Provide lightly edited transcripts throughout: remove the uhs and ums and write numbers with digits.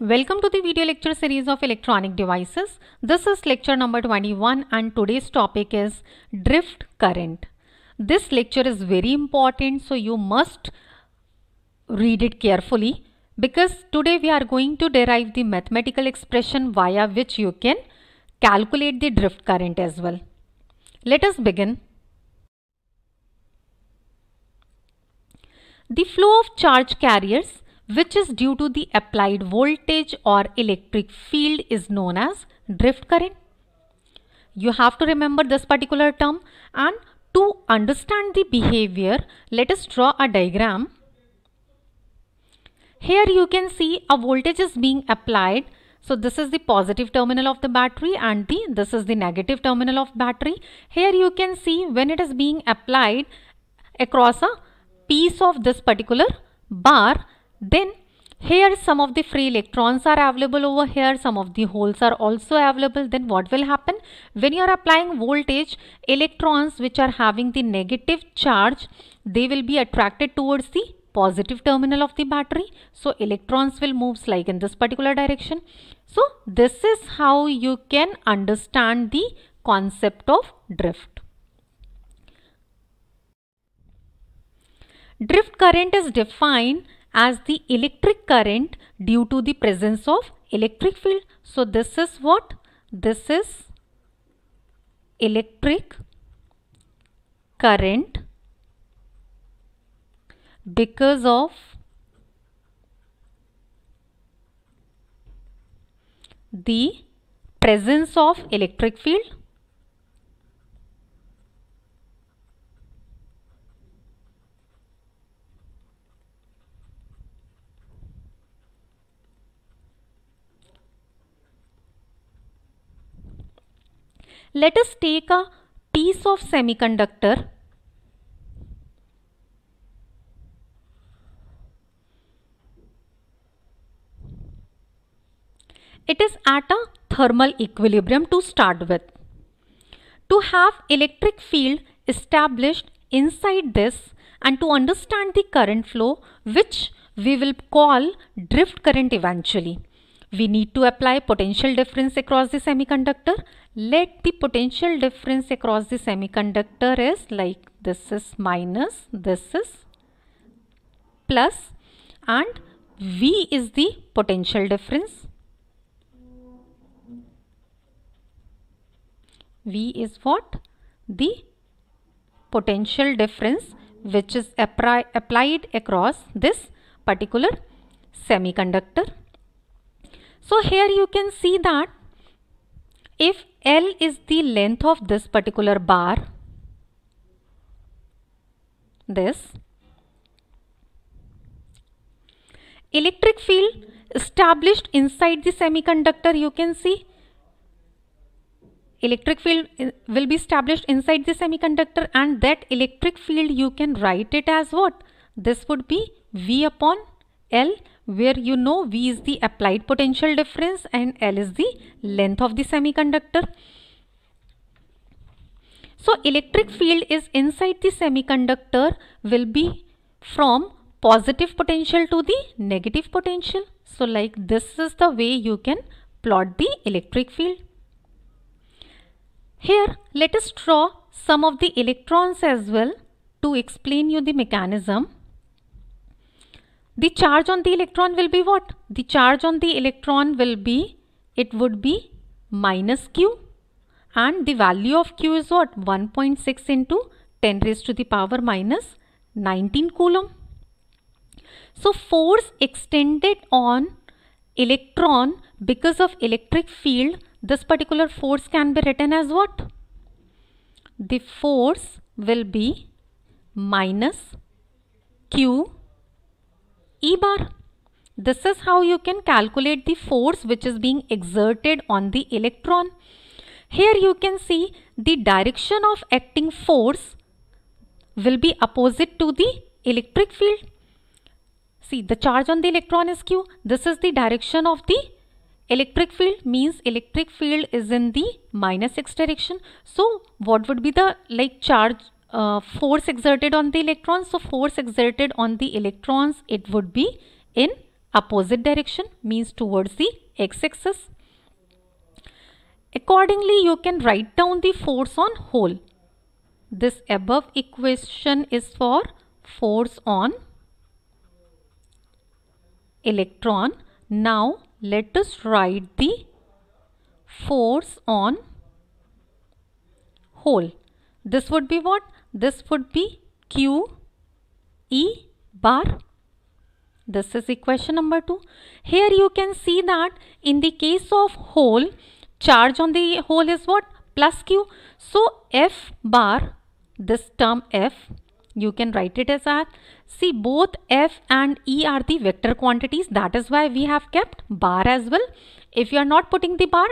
Welcome to the video lecture series of electronic devices. This is lecture number 21 and today's topic is drift current. This lecture is very important, so you must read it carefully because today we are going to derive the mathematical expression via which you can calculate the drift current as well. Let us begin. The flow of charge carriers which is due to the applied voltage or electric field is known as drift current. You have to remember this particular term, and to understand the behavior, let us draw a diagram. Here you can see a voltage is being applied. So this is the positive terminal of the battery and this is the negative terminal of battery. Here you can see when it is being applied across a piece of this particular bar, then here some of the free electrons are available over here, some of the holes are also available. Then what will happen? When you are applying voltage, electrons which are having the negative charge, they will be attracted towards the positive terminal of the battery. So electrons will move like in this particular direction. So this is how you can understand the concept of drift. Drift current is defined as the electric current due to the presence of electric field. So this is what? This is electric current because of the presence of electric field. Let us take a piece of semiconductor. It is at a thermal equilibrium to start with. To have electric field established inside this and to understand the current flow, which we will call drift current eventually, we need to apply potential difference across the semiconductor. Let the potential difference across the semiconductor is like this is minus, this is plus, and V is the potential difference. V is what? The potential difference which is applied across this particular semiconductor. So here you can see that if L is the length of this particular bar, this electric field established inside the semiconductor, you can see electric field will be established inside the semiconductor, and that electric field you can write it as what? This would be V upon L, where you know V is the applied potential difference and L is the length of the semiconductor. So electric field is inside the semiconductor will be from positive potential to the negative potential. So like this is the way you can plot the electric field. Here let us draw some of the electrons as well to explain you the mechanism. The charge on the electron will be what? The charge on the electron will be, it would be minus Q, and the value of Q is what? 1.6 into 10 raised to the power minus 19 coulomb. So force extended on electron because of electric field, this particular force can be written as what? The force will be minus Q E bar. This is how you can calculate the force which is being exerted on the electron. Here you can see the direction of acting force will be opposite to the electric field. See, the charge on the electron is Q. This is the direction of the electric field, means electric field is in the minus x direction. So what would be the charge force exerted on the electrons? So force exerted on the electrons, it would be in opposite direction, means towards the x-axis. Accordingly, you can write down the force on hole. This above equation is for force on electron. Now let us write the force on hole. This would be what? This would be Q E bar. This is equation number 2. Here you can see that in the case of hole, charge on the hole is what? Plus Q. So F bar, this term F, you can write it as R. See, both F and E are the vector quantities. That is why we have kept bar as well. If you are not putting the bar,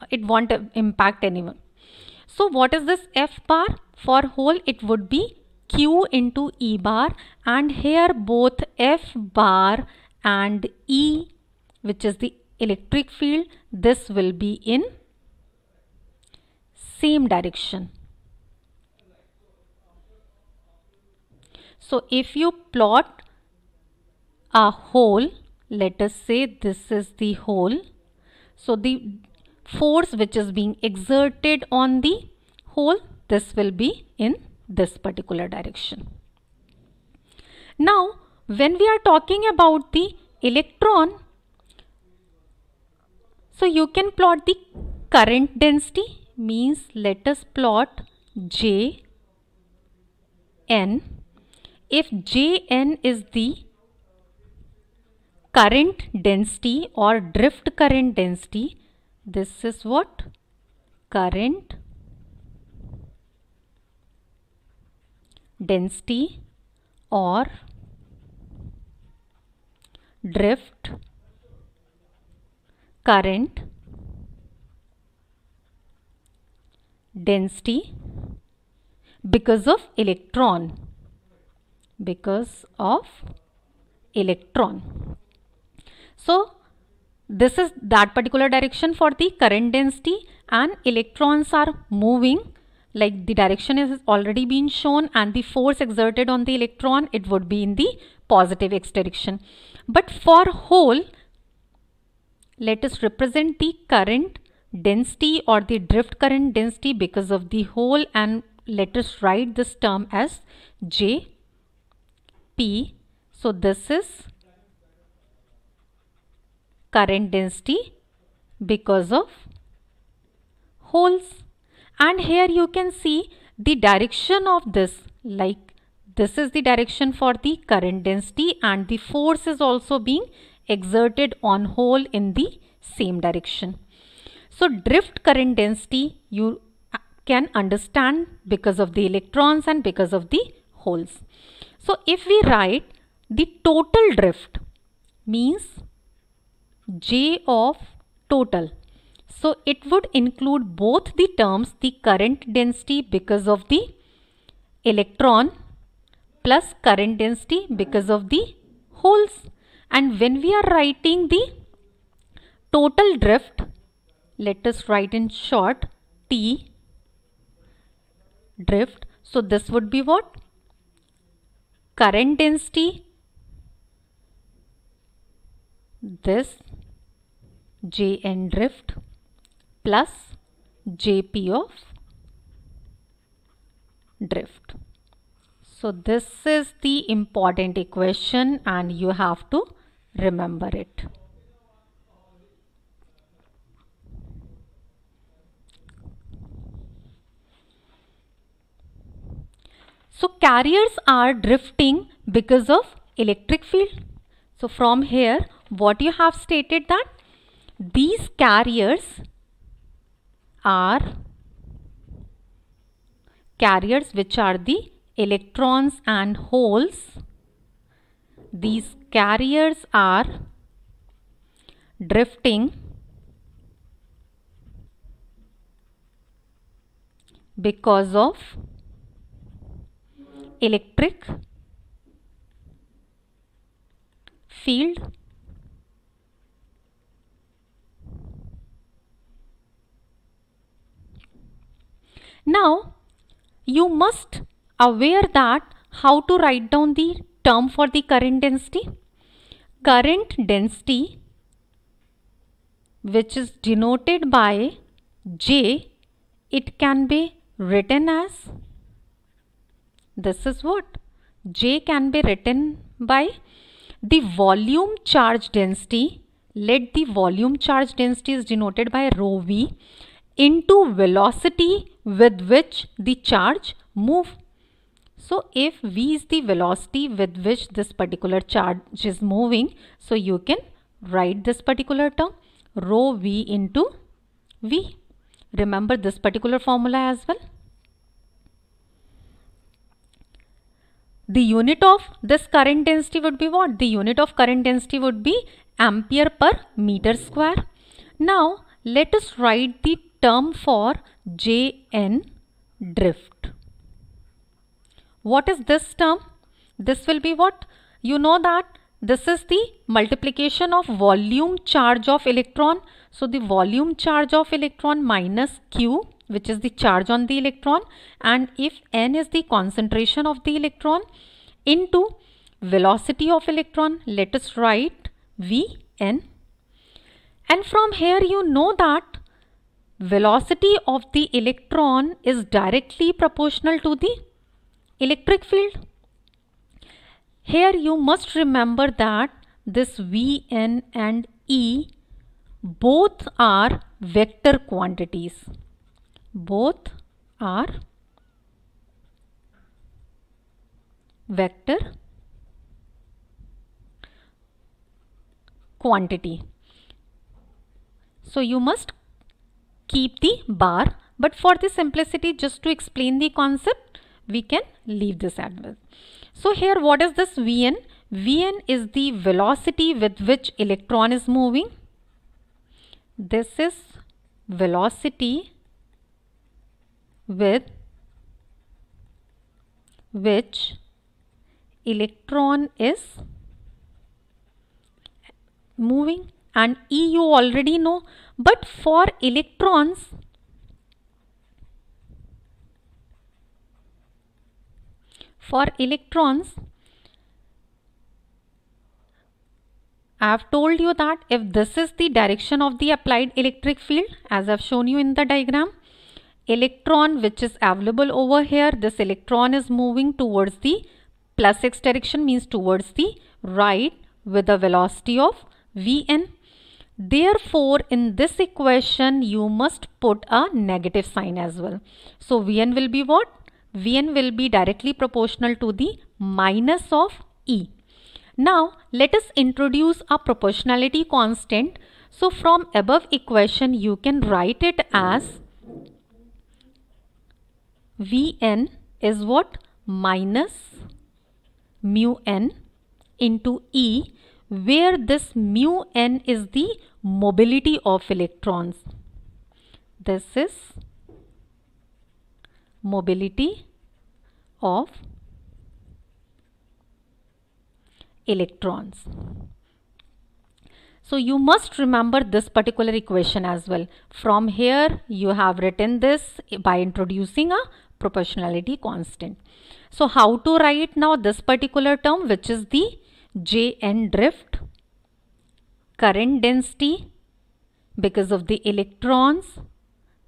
it won't impact anyone. So what is this F bar? For hole, it would be Q into E bar, and here both F bar and E, which is the electric field, this will be in same direction. So if you plot a hole, let us say this is the hole. So the force which is being exerted on the hole, this will be in this particular direction. Now, when we are talking about the electron, so you can plot the current density, means let us plot J N. If Jn is the current density or drift current density, this is what? Current density or drift current density because of electron. So this is that particular direction for the current density, and electrons are moving, like the direction is already been shown, and the force exerted on the electron, it would be in the positive x direction. But for hole, let us represent the current density or the drift current density because of the hole, and let us write this term as J P. So this is current density because of holes. And here you can see the direction of this, like this is the direction for the current density, and the force is also being exerted on hole in the same direction. So drift current density you can understand because of the electrons and because of the holes. So if we write the total drift, means J of total, so it would include both the terms, the current density because of the electron plus current density because of the holes. And when we are writing the total drift, let us write in short T drift. So this would be what? Current density, this Jn drift plus Jp of drift. So this is the important equation and you have to remember it. So carriers are drifting because of electric field. So from here what you have stated that these carriers are carriers which are the electrons and holes. These carriers are drifting because of electric field. Now you must aware that how to write down the term for the current density. current density, which is denoted by J, it can be written as, this is what? J can be written by the volume charge density. Let the volume charge density is denoted by rho v into velocity with which the charge move. So if v is the velocity with which this particular charge is moving, so you can write this particular term rho v into v. Remember this particular formula as well. The unit of this current density would be what? The unit of current density would be ampere per meter square. Now let us write the term for Jn drift. What is this term? This will be what? You know that this is the multiplication of volume charge of electron. So the volume charge of electron minus Q, which is the charge on the electron, and if n is the concentration of the electron, into velocity of electron, let us write Vn. And from here you know that velocity of the electron is directly proportional to the electric field. Here you must remember that this Vn and E both are vector quantities. Both are vector quantity. So you must keep the bar, but for the simplicity, just to explain the concept, we can leave this as well. So here what is this Vn? Vn is the velocity with which electron is moving. This is velocity with which electron is moving, and E you already know, but for electrons, I have told you that if this is the direction of the applied electric field, as I have shown you in the diagram, electron which is available over here, this electron is moving towards the plus x direction, means towards the right, with a velocity of Vn. Therefore, in this equation, you must put a negative sign as well. So Vn will be what? Vn will be directly proportional to the minus of E. Now let us introduce a proportionality constant. So from above equation you can write it as Vn is what? Minus mu n into E, where this mu n is the mobility of electrons. This is mobility of electrons. So you must remember this particular equation as well. From here you have written this by introducing a proportionality constant. So how to write now this particular term, which is the Jn drift? Current density because of the electrons,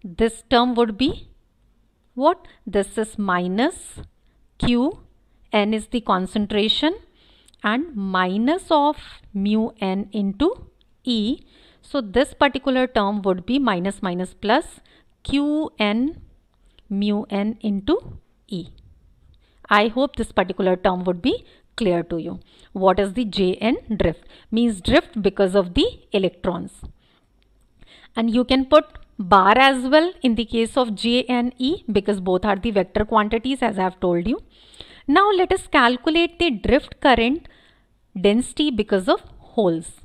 this term would be what? This is minus Q, n is the concentration, and minus of mu n into E. So this particular term would be minus minus plus Qn mu n into E. I hope this particular term would be clear to you. What is the Jn drift? Means drift because of the electrons. And you can put bar as well in the case of J and E, because both are the vector quantities, as I have told you. Now let us calculate the drift current density because of holes.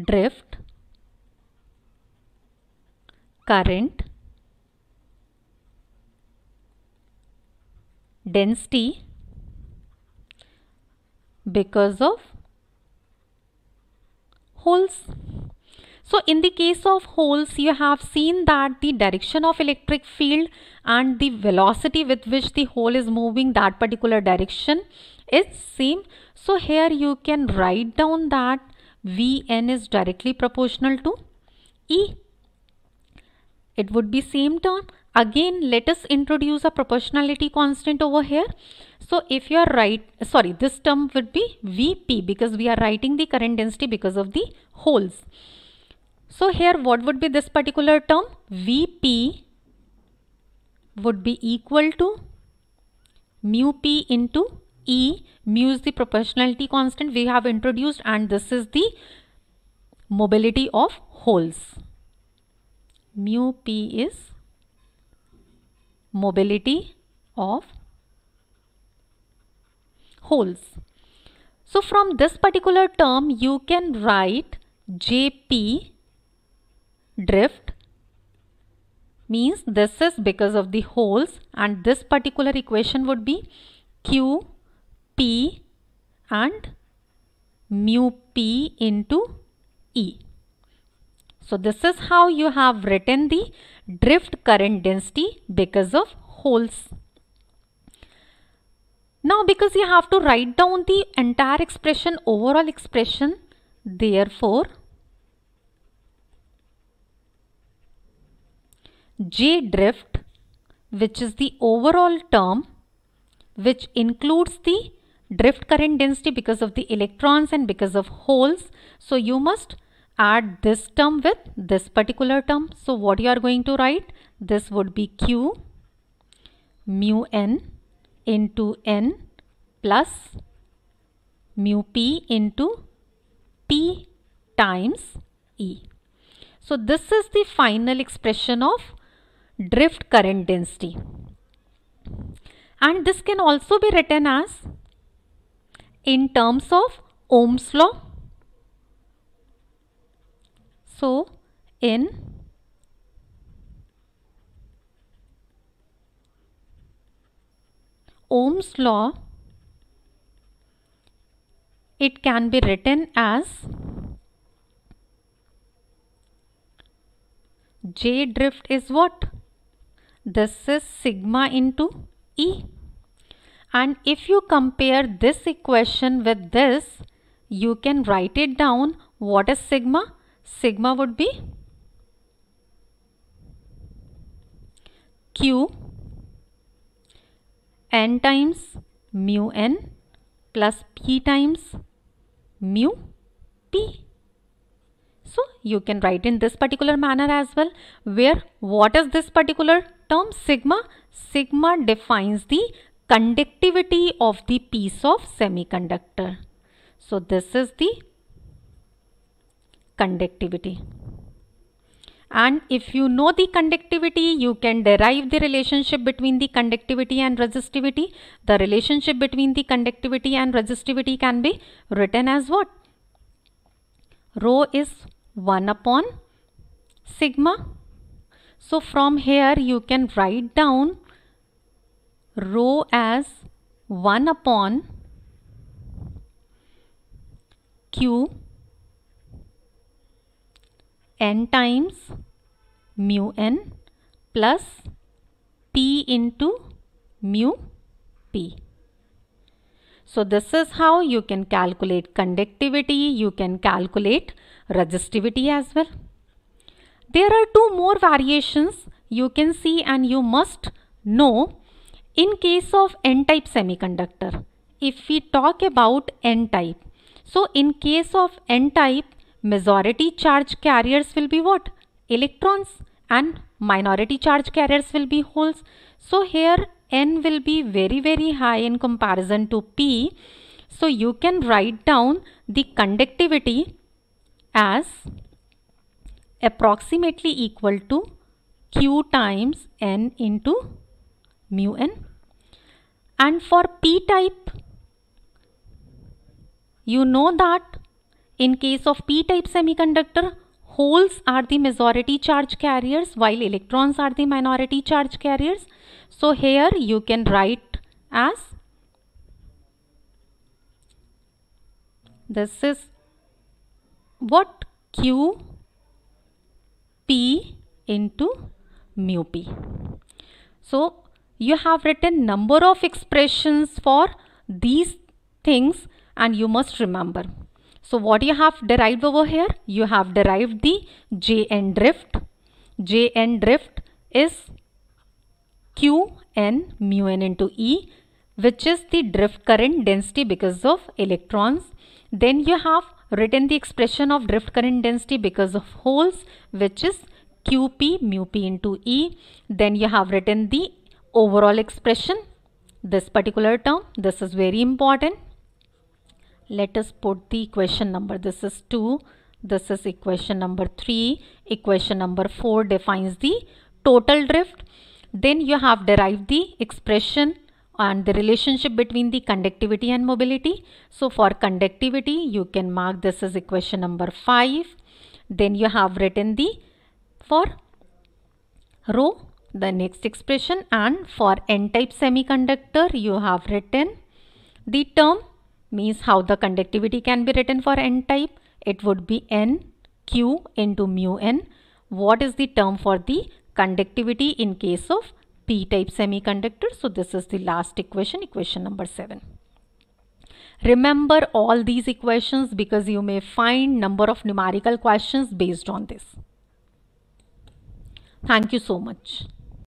Drift current density because of holes. So in the case of holes, you have seen that the direction of electric field and the velocity with which the hole is moving that particular direction is same. So here you can write down that Vn is directly proportional to E. It would be same term. Again, let us introduce a proportionality constant over here. So if you are this term would be Vp, because we are writing the current density because of the holes. So here what would be this particular term? Vp would be equal to mu p into E. Mu is the proportionality constant we have introduced, and this is the mobility of holes. Mu p is mobility of holes. So from this particular term you can write Jp drift, means this is because of the holes, and this particular equation would be Q P and mu P into E. So this is how you have written the drift current density because of holes. Now because you have to write down the entire expression, overall expression, therefore J drift, which is the overall term which includes the drift current density because of the electrons and because of holes. So you must add this term with this particular term. So what you are going to write? This would be Q mu n into n plus mu p into p times E. So this is the final expression of drift current density, and this can also be written as in terms of Ohm's law. So in Ohm's law, it can be written as J drift is what? This is sigma into E. And if you compare this equation with this, you can write it down. What is sigma? Sigma would be Q n times mu n plus P times mu P. So you can write in this particular manner as well, where what is this particular term? Sigma. Sigma defines the conductivity of the piece of semiconductor. So this is the conductivity. And if you know the conductivity, you can derive the relationship between the conductivity and resistivity. The relationship between the conductivity and resistivity can be written as what? Rho is 1 upon sigma. So from here you can write down rho as 1 upon Q n times mu n plus P into mu P. So this is how you can calculate conductivity, you can calculate resistivity as well. There are two more variations you can see and you must know in case of n-type semiconductor. If we talk about n-type, so in case of n-type, majority charge carriers will be what? Electrons, and minority charge carriers will be holes. So here n will be very high in comparison to p. So you can write down the conductivity as approximately equal to Q times n into mu n. And for p-type, you know that in case of p-type semiconductor, holes are the majority charge carriers while electrons are the minority charge carriers. So here you can write as this is what? Q P into mu P. So you have written number of expressions for these things and you must remember. So what you have derived over here? You have derived the Jn drift. Jn drift is Qn mu n into E, which is the drift current density because of electrons. Then you have written the expression of drift current density because of holes, which is Qp mu P into E. Then you have written the overall expression, this particular term. This is very important. Let us put the equation number. This is 2. This is equation number 3. Equation number 4 defines the total drift. Then you have derived the expression and the relationship between the conductivity and mobility. So for conductivity, you can mark this as equation number 5. Then you have written the for rho, the next expression, and for n-type semiconductor, you have written the term, means how the conductivity can be written for n-type. It would be n q into mu n. What is the term for the conductivity in case of p-type semiconductor? So this is the last equation, equation number 7. Remember all these equations because you may find number of numerical questions based on this. Thank you so much.